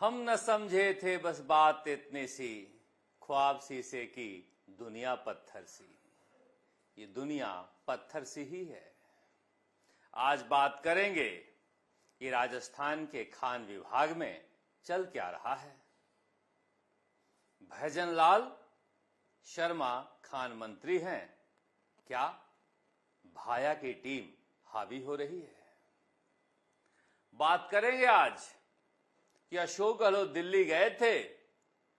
हम न समझे थे बस बात इतनी सी, ख्वाब शीशे की दुनिया पत्थर सी। ये दुनिया पत्थर सी ही है। आज बात करेंगे कि राजस्थान के खान विभाग में चल क्या रहा है। भैजनलाल शर्मा खान मंत्री हैं, क्या भाया की टीम हावी हो रही है। बात करेंगे आज कि अशोक गहलोत दिल्ली गए थे,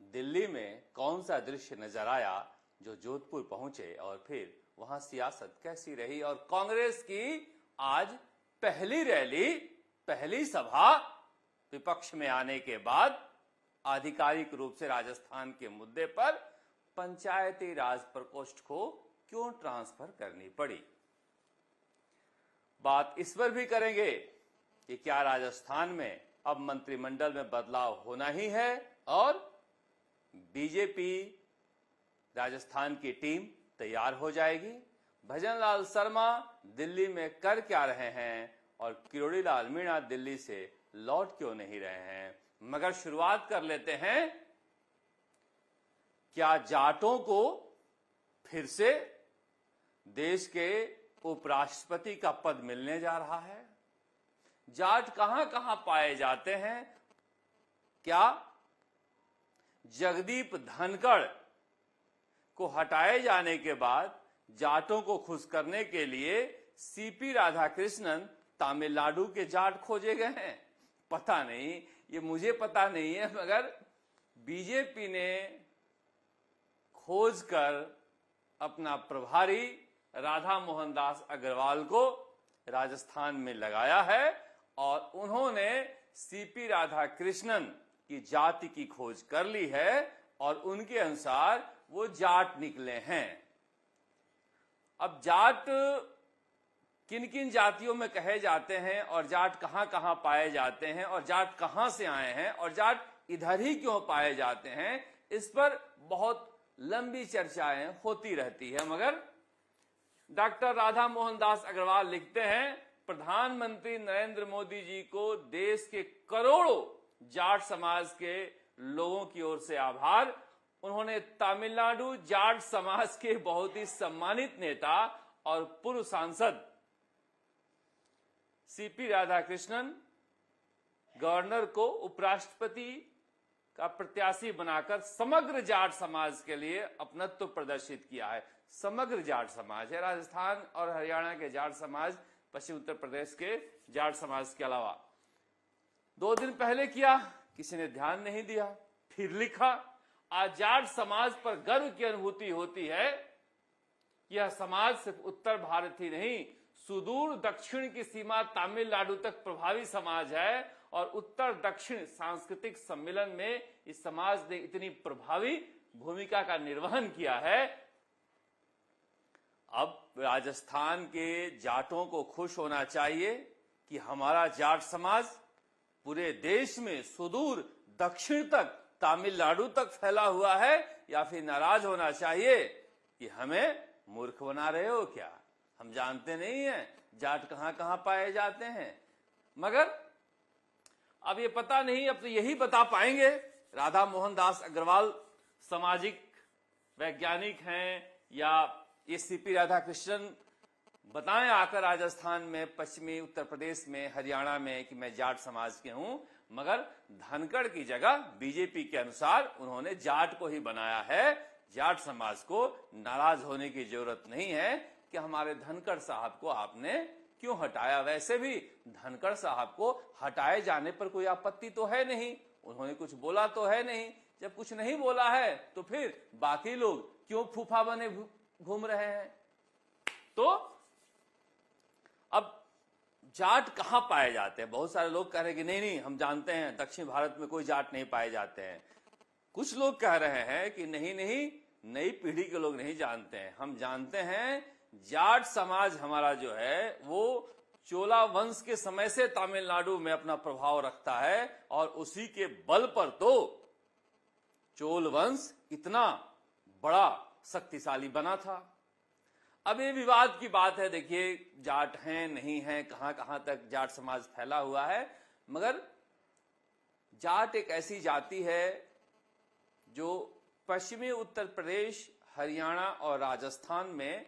दिल्ली में कौन सा दृश्य नजर आया जो जोधपुर पहुंचे और फिर वहां सियासत कैसी रही, और कांग्रेस की आज पहली रैली, पहली सभा विपक्ष में आने के बाद आधिकारिक रूप से राजस्थान के मुद्दे पर पंचायती राज प्रकोष्ठ को क्यों ट्रांसफर करनी पड़ी। बात इस पर भी करेंगे कि क्या राजस्थान में अब मंत्रिमंडल में बदलाव होना ही है और बीजेपी राजस्थान की टीम तैयार हो जाएगी। भजनलाल शर्मा दिल्ली में कर क्या रहे हैं और किरोड़ी लाल मीणा दिल्ली से लौट क्यों नहीं रहे हैं। मगर शुरुआत कर लेते हैं, क्या जाटों को फिर से देश के उपराष्ट्रपति का पद मिलने जा रहा है। जाट कहां कहां पाए जाते हैं। क्या जगदीप धनखड़ को हटाए जाने के बाद जाटों को खुश करने के लिए सीपी राधाकृष्णन तमिलनाडु के जाट खोजे गए हैं। पता नहीं, ये मुझे पता नहीं है, मगर बीजेपी ने खोजकर अपना प्रभारी राधा मोहन दास अग्रवाल को राजस्थान में लगाया है और उन्होंने सीपी राधाकृष्णन की जाति की खोज कर ली है और उनके अनुसार वो जाट निकले हैं। अब जाट किन किन जातियों में कहे जाते हैं और जाट कहां कहां पाए जाते हैं और जाट कहां से आए हैं और जाट इधर ही क्यों पाए जाते हैं, इस पर बहुत लंबी चर्चाएं होती रहती है। मगर डॉक्टर राधा मोहन दास अग्रवाल लिखते हैं, प्रधानमंत्री नरेंद्र मोदी जी को देश के करोड़ों जाट समाज के लोगों की ओर से आभार। उन्होंने तमिलनाडु जाट समाज के बहुत ही सम्मानित नेता और पूर्व सांसद सीपी राधाकृष्णन गवर्नर को उपराष्ट्रपति का प्रत्याशी बनाकर समग्र जाट समाज के लिए अपनत्व प्रदर्शित किया है। समग्र जाट समाज है, राजस्थान और हरियाणा के जाट समाज, पश्चिम उत्तर प्रदेश के जाट समाज के अलावा। 2 दिन पहले किया, किसी ने ध्यान नहीं दिया, फिर लिखा। आज जाट समाज पर गर्व की अनुभूति होती है। यह समाज सिर्फ उत्तर भारत ही नहीं, सुदूर दक्षिण की सीमा तमिलनाडु तक प्रभावी समाज है और उत्तर दक्षिण सांस्कृतिक सम्मेलन में इस समाज ने इतनी प्रभावी भूमिका का निर्वहन किया है। अब राजस्थान के जाटों को खुश होना चाहिए कि हमारा जाट समाज पूरे देश में सुदूर दक्षिण तक, तमिलनाडु तक फैला हुआ है, या फिर नाराज होना चाहिए कि हमें मूर्ख बना रहे हो क्या, हम जानते नहीं हैं जाट कहां कहां पाए जाते हैं। मगर अब ये पता नहीं, अब तो यही बता पाएंगे। राधा मोहन दास अग्रवाल सामाजिक वैज्ञानिक हैं या ये सीपी राधाकृष्णन बताएं आकर राजस्थान में, पश्चिमी उत्तर प्रदेश में, हरियाणा में कि मैं जाट समाज के हूं। मगर धनखड़ की जगह बीजेपी के अनुसार उन्होंने जाट को ही बनाया है। जाट समाज को नाराज होने की जरूरत नहीं है कि हमारे धनखड़ साहब को आपने क्यों हटाया। वैसे भी धनखड़ साहब को हटाए जाने पर कोई आपत्ति तो है नहीं, उन्होंने कुछ बोला तो है नहीं। जब कुछ नहीं बोला है तो फिर बाकी लोग क्यों फूफा बने घूम रहे हैं। तो अब जाट कहां पाए जाते हैं। बहुत सारे लोग कह रहे हैं कि नहीं नहीं, हम जानते हैं दक्षिण भारत में कोई जाट नहीं पाए जाते हैं। कुछ लोग कह रहे हैं कि नहीं नहीं, नई पीढ़ी के लोग नहीं जानते हैं, हम जानते हैं। जाट समाज हमारा जो है वो चोला वंश के समय से तमिलनाडु में अपना प्रभाव रखता है और उसी के बल पर तो चोल वंश इतना बड़ा शक्तिशाली बना था। अब ये विवाद की बात है। देखिए, जाट हैं नहीं हैं, कहां कहां तक जाट समाज फैला हुआ है, मगर जाट एक ऐसी जाति है जो पश्चिमी उत्तर प्रदेश, हरियाणा और राजस्थान में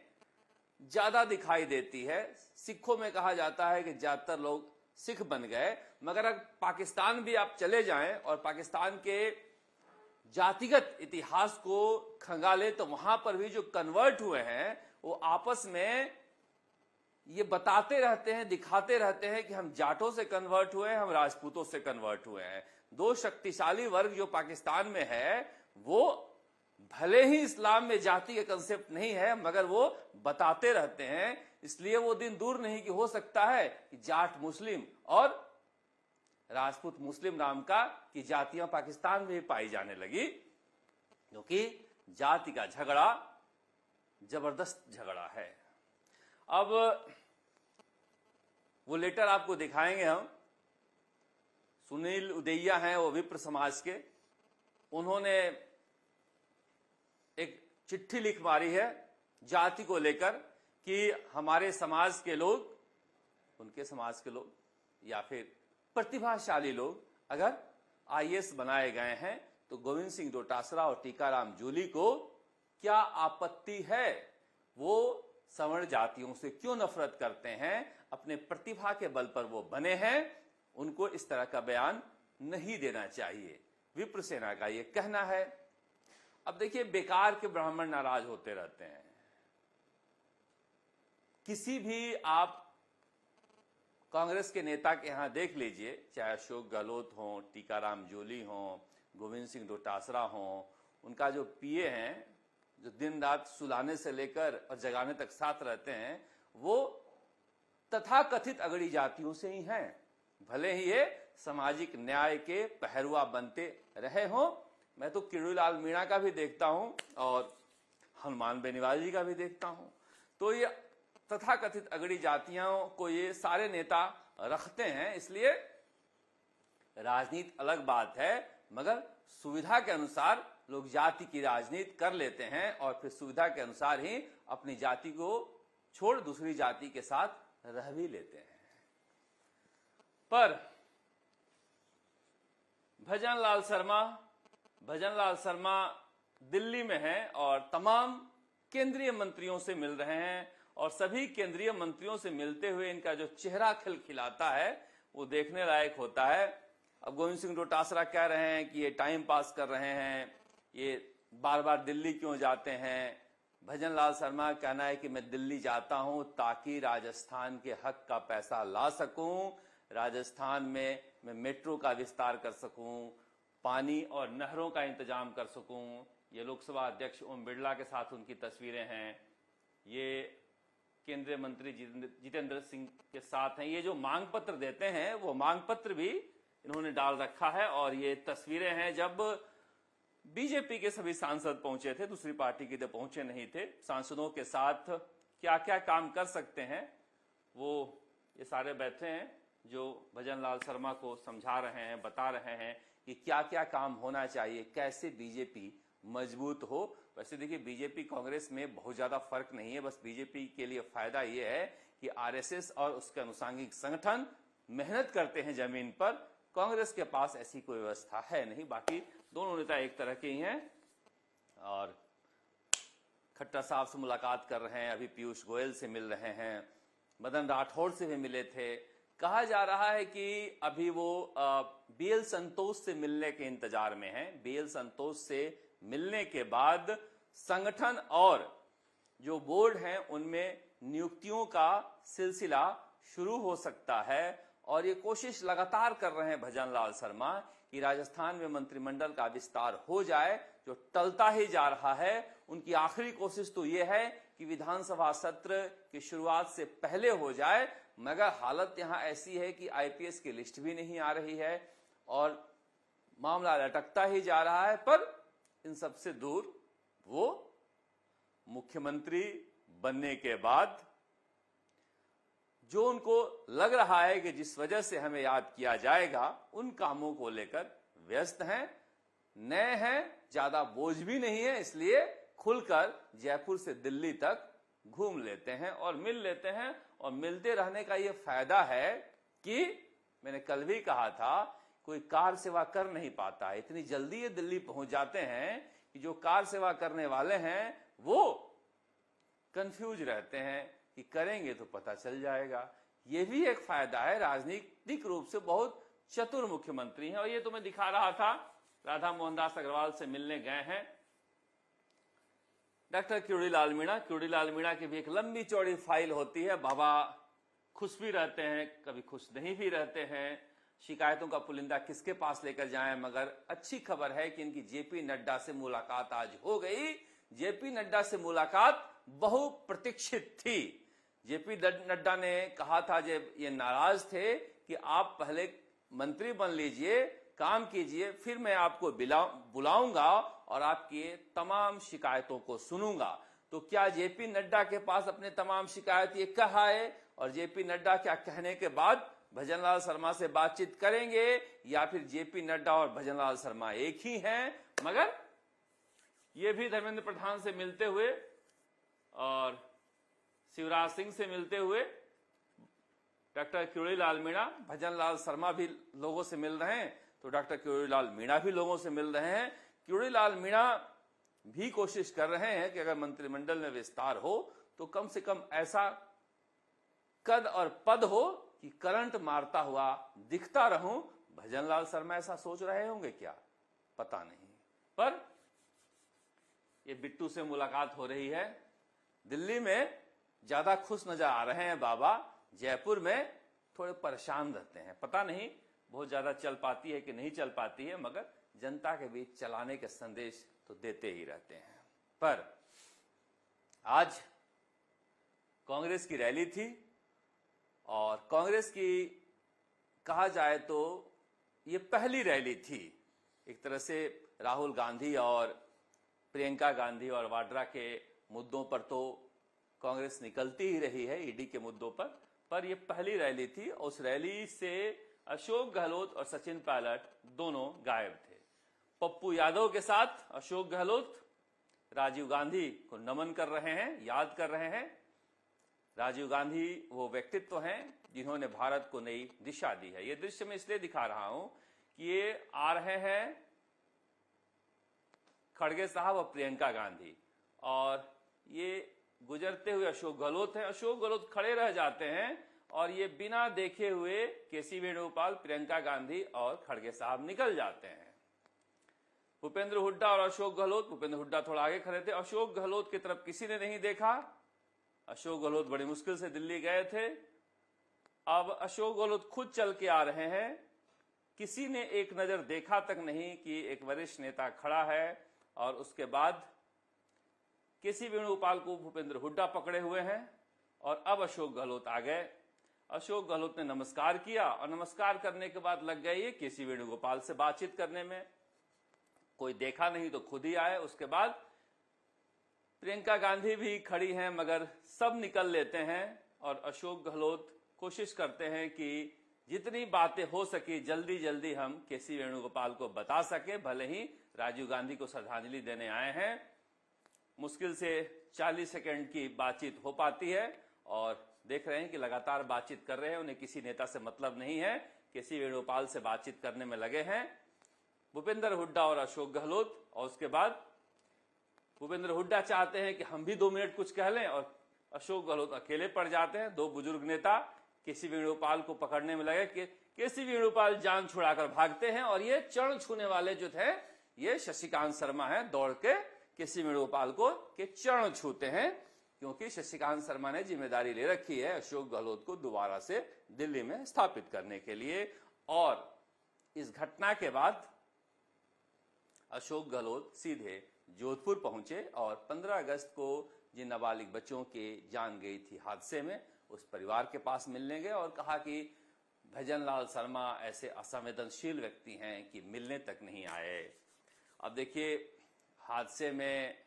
ज्यादा दिखाई देती है। सिखों में कहा जाता है कि ज्यादातर लोग सिख बन गए, मगर अगर पाकिस्तान भी आप चले जाएं और पाकिस्तान के जातिगत इतिहास को खंगाले तो वहां पर भी जो कन्वर्ट हुए हैं वो आपस में ये बताते रहते हैं, दिखाते रहते हैं कि हम जाटों से कन्वर्ट हुए हैं, हम राजपूतों से कन्वर्ट हुए हैं। दो शक्तिशाली वर्ग जो पाकिस्तान में है वो भले ही इस्लाम में जाति का कंसेप्ट नहीं है, मगर वो बताते रहते हैं। इसलिए वो दिन दूर नहीं कि हो सकता है कि जाट मुस्लिम और राजपूत मुस्लिम नाम का की जातियां पाकिस्तान में भी पाई जाने लगी, क्योंकि जाति का झगड़ा जबरदस्त झगड़ा है। अब वो लेटर आपको दिखाएंगे हम। सुनील उदैया हैं, वो विप्र समाज के, उन्होंने एक चिट्ठी लिख मारी है जाति को लेकर कि हमारे समाज के लोग, उनके समाज के लोग या फिर प्रतिभाशाली लोग अगर आईएएस बनाए गए हैं तो गोविंद सिंह डोटासरा और टीकाराम जूली को क्या आपत्ति है? वो सवर्ण जातियों से क्यों नफरत करते हैं? अपने प्रतिभा के बल पर वो बने हैं, उनको इस तरह का बयान नहीं देना चाहिए, विप्र सेना का ये कहना है। अब देखिए, बेकार के ब्राह्मण नाराज होते रहते हैं। किसी भी आप कांग्रेस के नेता के यहां देख लीजिए, चाहे अशोक गहलोत हो, टीकाराम जूली हो, गोविंद सिंह डोटासरा हो, उनका जो पीए हैं जो दिन रात सुलाने से लेकर और जगाने तक साथ रहते हैं, वो तथाकथित अगड़ी जातियों से ही हैं। भले ही ये सामाजिक न्याय के पहरुआ बनते रहे हों। मैं तो किरोड़ीलाल मीणा का भी देखता हूं और हनुमान बेनीवाल जी का भी देखता हूं। तो ये तथाकथित अगड़ी जातियों को ये सारे नेता रखते हैं। इसलिए राजनीति अलग बात है, मगर सुविधा के अनुसार लोग जाति की राजनीति कर लेते हैं और फिर सुविधा के अनुसार ही अपनी जाति को छोड़ दूसरी जाति के साथ रह भी लेते हैं। पर भजनलाल शर्मा दिल्ली में हैं और तमाम केंद्रीय मंत्रियों से मिल रहे हैं और सभी केंद्रीय मंत्रियों से मिलते हुए इनका जो चेहरा खिलखिलाता है वो देखने लायक होता है। अब गोविंद सिंह डोटासरा कह रहे हैं कि ये टाइम पास कर रहे हैं, ये बार बार दिल्ली क्यों जाते हैं। भजनलाल शर्मा का कहना है कि मैं दिल्ली जाता हूं ताकि राजस्थान के हक का पैसा ला सकूं, राजस्थान में मैं मेट्रो का विस्तार कर सकूं, पानी और नहरों का इंतजाम कर सकूं। ये लोकसभा अध्यक्ष ओम बिरला के साथ उनकी तस्वीरें हैं, ये केंद्रीय मंत्री जितेंद्र सिंह के साथ हैं। ये जो मांग पत्र देते हैं वो मांग पत्र भी इन्होंने डाल रखा है और ये तस्वीरें हैं जब बीजेपी के सभी सांसद पहुंचे थे, दूसरी पार्टी के तो पहुंचे नहीं थे। सांसदों के साथ क्या क्या काम कर सकते हैं वो ये सारे बैठे हैं जो भजनलाल शर्मा को समझा रहे हैं, बता रहे हैं कि क्या क्या काम होना चाहिए, कैसे बीजेपी मजबूत हो। वैसे देखिए, बीजेपी कांग्रेस में बहुत ज्यादा फर्क नहीं है, बस बीजेपी के लिए फायदा ये है कि आरएसएस और उसके अनुसांगिक संगठन मेहनत करते हैं जमीन पर। कांग्रेस के पास ऐसी कोई व्यवस्था है नहीं। बाकी दोनों नेता एक तरह के ही हैं और खट्टर साहब से मुलाकात कर रहे हैं, अभी पीयूष गोयल से मिल रहे हैं, मदन राठौड़ से भी मिले थे। कहा जा रहा है कि अभी वो बीएल संतोष से मिलने के इंतजार में हैं। बीएल संतोष से मिलने के बाद संगठन और जो बोर्ड हैं उनमें नियुक्तियों का सिलसिला शुरू हो सकता है और ये कोशिश लगातार कर रहे हैं भजनलाल शर्मा कि राजस्थान में मंत्रिमंडल का विस्तार हो जाए, जो टलता ही जा रहा है। उनकी आखिरी कोशिश तो ये है कि विधानसभा सत्र की शुरुआत से पहले हो जाए, मगर हालत यहां ऐसी है कि आईपीएस की लिस्ट भी नहीं आ रही है और मामला लटकता ही जा रहा है। पर इन सबसे दूर वो मुख्यमंत्री बनने के बाद जो उनको लग रहा है कि जिस वजह से हमें याद किया जाएगा, उन कामों को लेकर व्यस्त हैं, नए हैं, ज्यादा बोझ भी नहीं है, इसलिए खुलकर जयपुर से दिल्ली तक घूम लेते हैं और मिल लेते हैं। और मिलते रहने का ये फायदा है कि मैंने कल भी कहा था कोई कार सेवा कर नहीं पाता है। इतनी जल्दी ये दिल्ली पहुंच जाते हैं कि जो कार सेवा करने वाले हैं वो कंफ्यूज रहते हैं कि करेंगे तो पता चल जाएगा। ये भी एक फायदा है, राजनीतिक रूप से बहुत चतुर मुख्यमंत्री हैं। और ये तो मैं दिखा रहा था, राधा मोहन दास अग्रवाल से मिलने गए हैं डॉक्टर क्यूरीलाल मीणा। क्यूरीलाल मीणा की भी एक लंबी चौड़ी फाइल होती है। बाबा खुश भी रहते हैं, कभी खुश नहीं भी रहते हैं, शिकायतों का पुलिंदा किसके पास लेकर जाएं। मगर अच्छी खबर है कि इनकी जेपी नड्डा से मुलाकात आज हो गई। जेपी नड्डा से मुलाकात बहुप्रतीक्षित थी। जेपी नड्डा ने कहा था, जब ये नाराज थे, कि आप पहले मंत्री बन लीजिए, काम कीजिए, फिर मैं आपको बुलाऊंगा और आपकी तमाम शिकायतों को सुनूंगा। तो क्या जेपी नड्डा के पास अपने तमाम शिकायत ये कहा है, और जेपी नड्डा क्या कहने के बाद भजनलाल शर्मा से बातचीत करेंगे, या फिर जेपी नड्डा और भजनलाल शर्मा एक ही हैं? मगर ये भी धर्मेंद्र प्रधान से मिलते हुए और शिवराज सिंह से मिलते हुए, डॉक्टर क्यूरीलाल मीणा, भजनलाल शर्मा भी लोगों से मिल रहे हैं, तो डॉक्टर क्यूरीलाल मीणा भी लोगों से मिल रहे हैं। क्यूरीलाल मीणा भी कोशिश कर रहे हैं कि अगर मंत्रिमंडल में विस्तार हो तो कम से कम ऐसा कद और पद हो कि करंट मारता हुआ दिखता रहूं। भजनलाल शर्मा ऐसा सोच रहे होंगे क्या, पता नहीं। पर ये बिट्टू से मुलाकात हो रही है। दिल्ली में ज्यादा खुश नजर आ रहे हैं बाबा, जयपुर में थोड़े परेशान रहते हैं। पता नहीं बहुत ज्यादा चल पाती है कि नहीं चल पाती है, मगर जनता के बीच चलाने के संदेश तो देते ही रहते हैं। पर आज कांग्रेस की रैली थी, और कांग्रेस की कहा जाए तो ये पहली रैली थी। एक तरह से राहुल गांधी और प्रियंका गांधी और वाड्रा के मुद्दों पर तो कांग्रेस निकलती ही रही है, ईडी के मुद्दों पर यह पहली रैली थी। उस रैली से अशोक गहलोत और सचिन पायलट दोनों गायब थे। पप्पू यादव के साथ अशोक गहलोत राजीव गांधी को नमन कर रहे हैं, याद कर रहे हैं। राजीव गांधी वो व्यक्तित्व हैं जिन्होंने भारत को नई दिशा दी है। ये दृश्य मैं इसलिए दिखा रहा हूं कि ये आ रहे हैं खड़गे साहब और प्रियंका गांधी, और ये गुजरते हुए अशोक गहलोत हैं। अशोक गहलोत खड़े रह जाते हैं, और ये बिना देखे हुए केसी वेणुगोपाल, प्रियंका गांधी और खड़गे साहब निकल जाते हैं। भूपेंद्र हुड्डा और अशोक गहलोत, भूपेंद्र हुड्डा थोड़ा आगे खड़े थे, अशोक गहलोत की तरफ किसी ने नहीं देखा। अशोक गहलोत बड़ी मुश्किल से दिल्ली गए थे। अब अशोक गहलोत खुद चल के आ रहे हैं। किसी ने एक नजर देखा तक नहीं कि एक वरिष्ठ नेता खड़ा है, और उसके बाद केसी वेणुगोपाल को भूपेंद्र हुड्डा पकड़े हुए हैं, और अब अशोक गहलोत आ गए। अशोक गहलोत ने नमस्कार किया, और नमस्कार करने के बाद लग गए ये केसी वेणुगोपाल से बातचीत करने में। कोई देखा नहीं तो खुद ही आए। उसके बाद प्रियंका गांधी भी खड़ी हैं, मगर सब निकल लेते हैं, और अशोक गहलोत कोशिश करते हैं कि जितनी बातें हो सके जल्दी जल्दी हम केसी वेणुगोपाल को बता सके। भले ही राजीव गांधी को श्रद्धांजलि देने आए हैं, मुश्किल से 40 सेकंड की बातचीत हो पाती है, और देख रहे हैं कि लगातार बातचीत कर रहे हैं, उन्हें किसी नेता से मतलब नहीं है, केसी वेणुगोपाल से बातचीत करने में लगे हैं भूपेंद्र हुड्डा और अशोक गहलोत। और उसके बाद भूपेंद्र हुड्डा चाहते हैं कि हम भी 2 मिनट कुछ कह लें, और अशोक गहलोत अकेले पड़ जाते हैं। 2 बुजुर्ग नेता केसी वेणुगोपाल को पकड़ने में लगे कि केसी वेणुगोपाल जान छुड़ाकर भागते हैं, और ये चरण छूने वाले जो थे ये शशिकांत शर्मा है, दौड़ के केसी वेणुगोपाल को के चरण छूते हैं, क्योंकि शशिकांत शर्मा ने जिम्मेदारी ले रखी है अशोक गहलोत को दोबारा से दिल्ली में स्थापित करने के लिए। और इस घटना के बाद अशोक गहलोत सीधे जोधपुर पहुंचे, और 15 अगस्त को जिन नाबालिग बच्चों की जान गई थी हादसे में, उस परिवार के पास मिलने गए, और कहा कि भजनलाल शर्मा ऐसे असंवेदनशील व्यक्ति हैं कि मिलने तक नहीं आए। अब देखिए, हादसे में,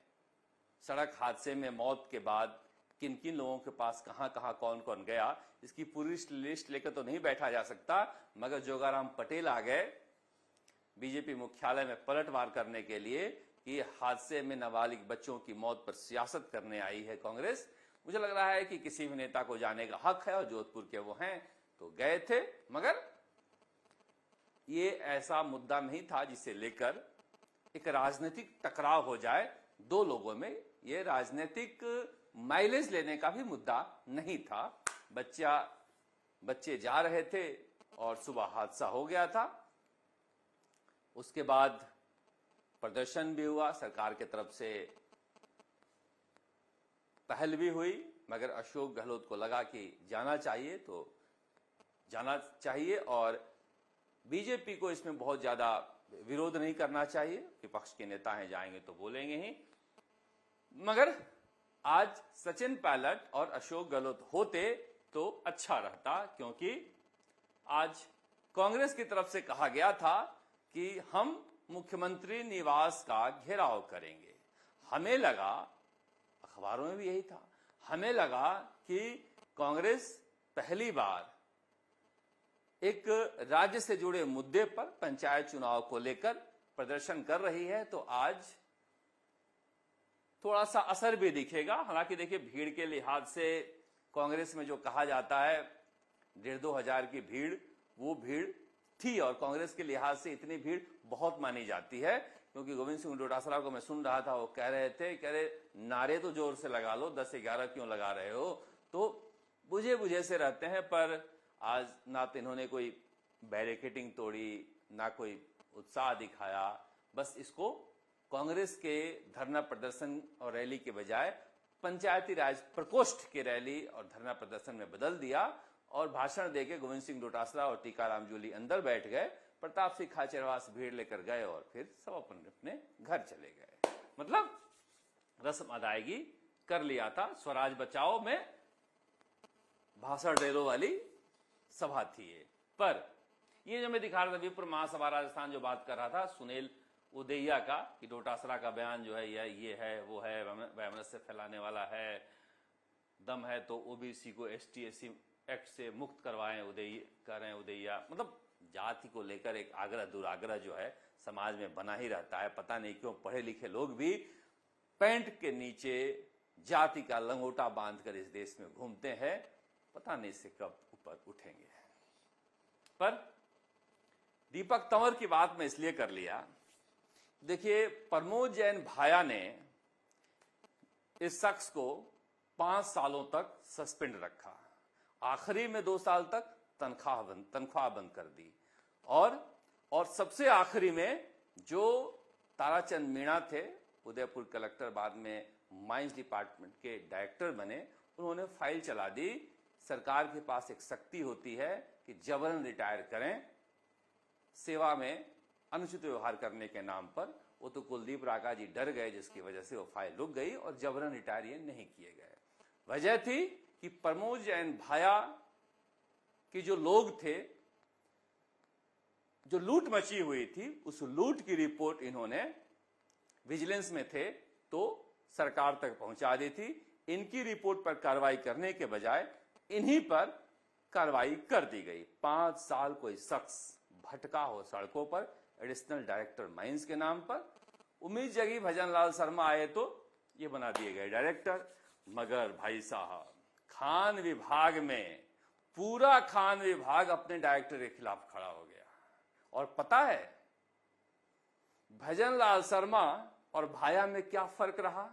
सड़क हादसे में मौत के बाद किन किन लोगों के पास कहां कहां कौन कौन गया, इसकी पूरी लिस्ट लेकर तो नहीं बैठा जा सकता। मगर जोगाराम पटेल आ गए बीजेपी मुख्यालय में पलटवार करने के लिए कि हादसे में नाबालिग बच्चों की मौत पर सियासत करने आई है कांग्रेस। मुझे लग रहा है कि किसी भी नेता को जाने का हक है, और जोधपुर के वो हैं तो गए थे। मगर ये ऐसा मुद्दा नहीं था जिसे लेकर एक राजनीतिक टकराव हो जाए दो लोगों में। ये राजनीतिक माइलेज लेने का भी मुद्दा नहीं था। बच्चे जा रहे थे और सुबह हादसा हो गया था। उसके बाद प्रदर्शन भी हुआ, सरकार की तरफ से पहल भी हुई, मगर अशोक गहलोत को लगा कि जाना चाहिए तो जाना चाहिए और बीजेपी को इसमें बहुत ज्यादा विरोध नहीं करना चाहिए। विपक्ष के नेता हैं, जाएंगे तो बोलेंगे ही। मगर आज सचिन पायलट और अशोक गहलोत होते तो अच्छा रहता, क्योंकि आज कांग्रेस की तरफ से कहा गया था कि हम मुख्यमंत्री निवास का घेराव करेंगे। हमें लगा, अखबारों में भी यही था, हमें लगा कि कांग्रेस पहली बार एक राज्य से जुड़े मुद्दे पर पंचायत चुनाव को लेकर प्रदर्शन कर रही है, तो आज थोड़ा सा असर भी दिखेगा। हालांकि देखिए, भीड़ के लिहाज से कांग्रेस में जो कहा जाता है 1,500-2 हजार की भीड़, वो भीड़ थी और कांग्रेस के लिहाज से इतनी भीड़ बहुत मानी जाती है। क्योंकि गोविंद सिंह डोटासरा को मैं सुन रहा था, वो कह रहे नारे तो जोर से लगा लो, 10-11 क्यों लगा रहे हो, तो बुझे से रहते हैं। पर आज ना तो इन्होंने कोई बैरिकेडिंग तोड़ी, ना कोई उत्साह दिखाया, बस इसको कांग्रेस के धरना प्रदर्शन और रैली के बजाय पंचायती राज प्रकोष्ठ के रैली और धरना प्रदर्शन में बदल दिया और भाषण देके गोविंद सिंह डोटासरा और टीकाराम जूली अंदर बैठ गए, प्रताप सिंह खाचरवास भीड़ लेकर गए और फिर सब अपने घर चले गए। मतलब रस्म अदायगी कर लिया था। स्वराज बचाओ में भाषण दे दो वाली सभा थी ये। पर ये जो मैं दिखा रहा था, विप्र महासभा राजस्थान जो बात कर रहा था सुनील उदैया का, कि डोटासरा का बयान जो है ये है वो है, वैमनस्य फैलाने वाला है, दम है तो ओबीसी को ST/SC एक्ट से मुक्त करवाएं उदैया। मतलब जाति को लेकर एक आग्रह दुराग्रह जो है समाज में बना ही रहता है। पता नहीं क्यों पढ़े लिखे लोग भी पैंट के नीचे जाति का लंगोटा बांधकर इस देश में घूमते हैं, पता नहीं से कब ऊपर उठेंगे। पर दीपक तंवर की बात मैं इसलिए कर लिया, देखिए प्रमोद जैन भाया ने इस शख्स को 5 सालों तक सस्पेंड रखा, आखिरी में 2 साल तक तनख्वाह बंद कर दी और सबसे आखिरी में जो ताराचंद मीणा थे, उदयपुर कलेक्टर, बाद में माइंस डिपार्टमेंट के डायरेक्टर बने, उन्होंने फाइल चला दी। सरकार के पास एक शक्ति होती है कि जबरन रिटायर करें सेवा में अनुचित व्यवहार करने के नाम पर। वो तो कुलदीप राका जी डर गए, जिसकी वजह से वो फाइल रुक गई और जबरन रिटायर ये नहीं किए गए। वजह थी कि प्रमोद जैन भाया कि जो लोग थे, जो लूट मची हुई थी, उस लूट की रिपोर्ट इन्होंने विजिलेंस में थे तो सरकार तक पहुंचा दी थी। इनकी रिपोर्ट पर कार्रवाई करने के बजाय इन्हीं पर कार्रवाई कर दी गई। 5 साल कोई शख्स भटका हो सड़कों पर, एडिशनल डायरेक्टर माइंस के नाम पर। उम्मीद जगी भजन लाल शर्मा आए तो ये बना दिए गए डायरेक्टर। मगर भाई साहब, खान विभाग में पूरा खान विभाग अपने डायरेक्टर के खिलाफ खड़ा हो गया। और पता है भजन लाल शर्मा और भाया में क्या फर्क रहा?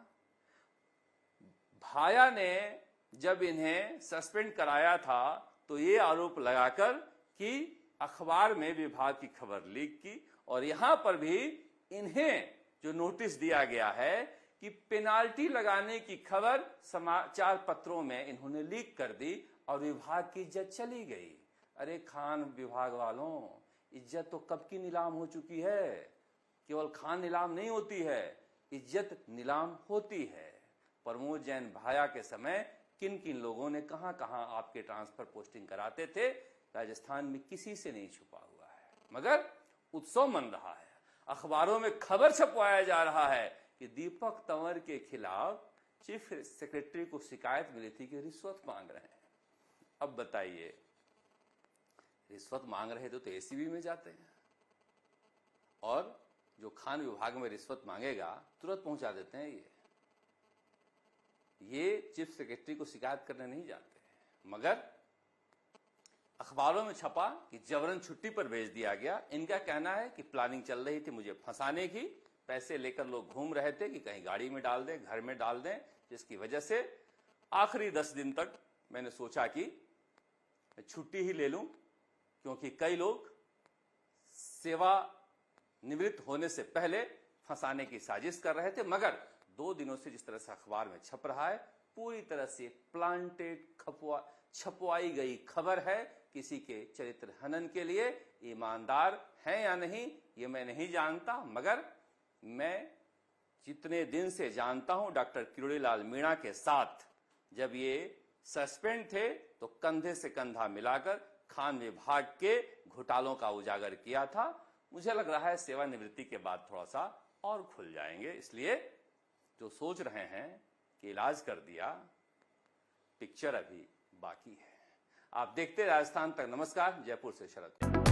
भाया ने जब इन्हें सस्पेंड कराया था तो ये आरोप लगाकर कि अखबार में विभाग की खबर लीक की, और यहां पर भी इन्हें जो नोटिस दिया गया है कि पेनाल्टी लगाने की खबर समाचार पत्रों में इन्होंने लीक कर दी और विभाग की इज्जत चली गई। अरे खान विभाग वालों, इज्जत तो कब की नीलाम हो चुकी है। केवल खान नीलाम नहीं होती है, इज्जत नीलाम होती है। प्रमोद जैन भाया के समय किन किन लोगों ने कहां कहां आपके ट्रांसफर पोस्टिंग कराते थे, राजस्थान में किसी से नहीं छुपा हुआ है। मगर उत्सव मन रहा है, अखबारों में खबर छपवाया जा रहा है कि दीपक तंवर के खिलाफ चीफ सेक्रेटरी को शिकायत मिली थी कि रिश्वत मांग रहे हैं। अब बताइए, रिश्वत मांग रहे तो एसीबी में जाते हैं, और जो खान विभाग में रिश्वत मांगेगा तुरंत पहुंचा देते हैं। ये चीफ सेक्रेटरी को शिकायत करने नहीं जाते। मगर अखबारों में छपा कि जबरन छुट्टी पर भेज दिया गया। इनका कहना है कि प्लानिंग चल रही थी मुझे फंसाने की, पैसे लेकर लोग घूम रहे थे कि कहीं गाड़ी में डाल दें, घर में डाल दें, जिसकी वजह से आखिरी 10 दिन तक मैंने सोचा कि छुट्टी ही ले लूं, क्योंकि कई लोग सेवा निवृत्त होने से पहले फंसाने की साजिश कर रहे थे। मगर 2 दिनों से जिस तरह से अखबार में छप रहा है, पूरी तरह से प्लांटेड छपवाई गई खबर है किसी के चरित्र हनन के लिए। ईमानदार हैं या नहीं ये मैं नहीं जानता, मगर मैं जितने दिन से जानता हूं डॉक्टर किरोड़ीलाल मीणा के साथ, जब ये सस्पेंड थे तो कंधे से कंधा मिलाकर खान विभाग के घोटालों का उजागर किया था। मुझे लग रहा है सेवानिवृत्ति के बाद थोड़ा सा और खुल जाएंगे। इसलिए जो सोच रहे हैं कि इलाज कर दिया, पिक्चर अभी बाकी है। आप देखते राजस्थान तक। नमस्कार, जयपुर से शरद।